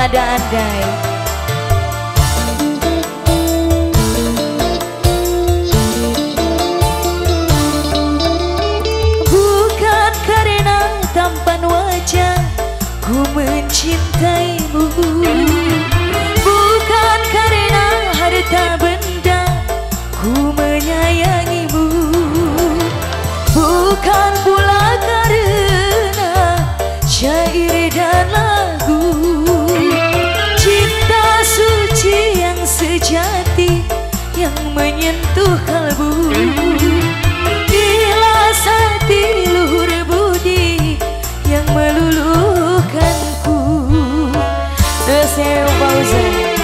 ada andai. Bukan karena tampan wajah ku mencintaimu, bukan karena harta benda ku menyayangimu, bukan pula karena syair dan lagu. Cinta suci yang sejati yang menyentuh kalbu, ikhlas hati luhur budi yang meluluhkanku. Saya Fauzan.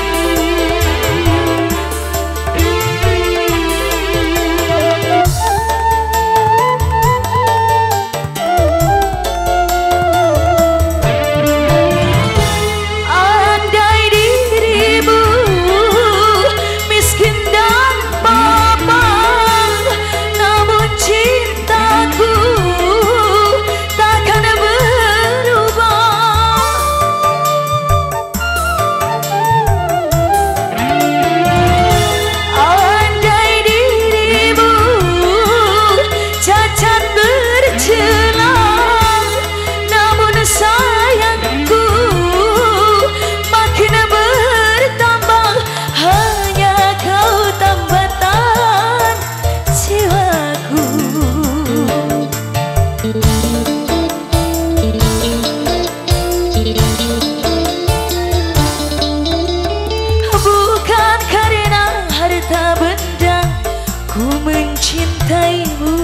Ku mencintaimu,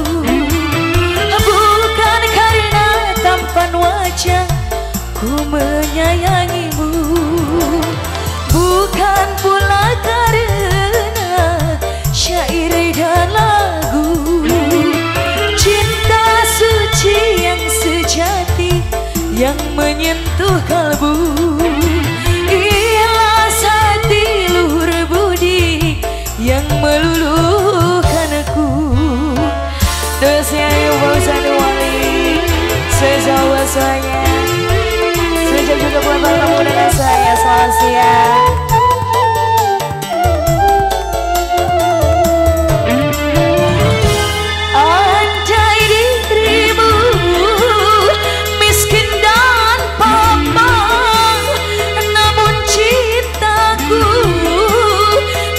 bukan karena tampan wajah ku menyayangimu, bukan pula karena syair dan lagu. Cinta suci yang sejati yang menyentuh kalbu, ikhlas hati luhur budi yang meluluh Dosnya Fauzan Wali sejauh saya. Sejauh juga buat tamu dengan saya. Selamat siang. Andai dirimu miskin dan papa, namun cintaku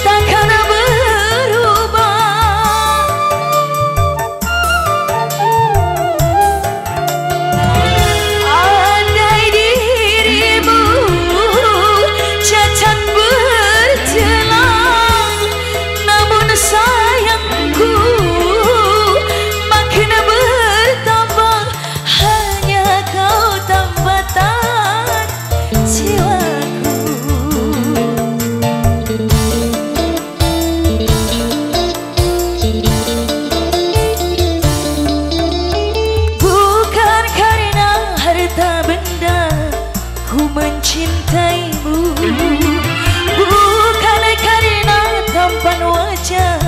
takkan berubah. Mencintaimu, bukan karena tampan wajah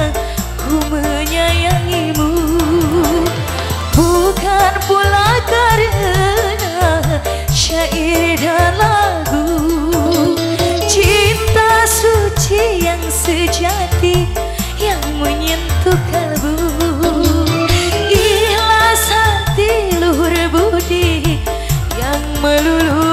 ku menyayangimu, bukan pula karena syair dan lagu. Cinta suci yang sejati yang menyentuh kalbu, ikhlas hati luhur budi yang meluluh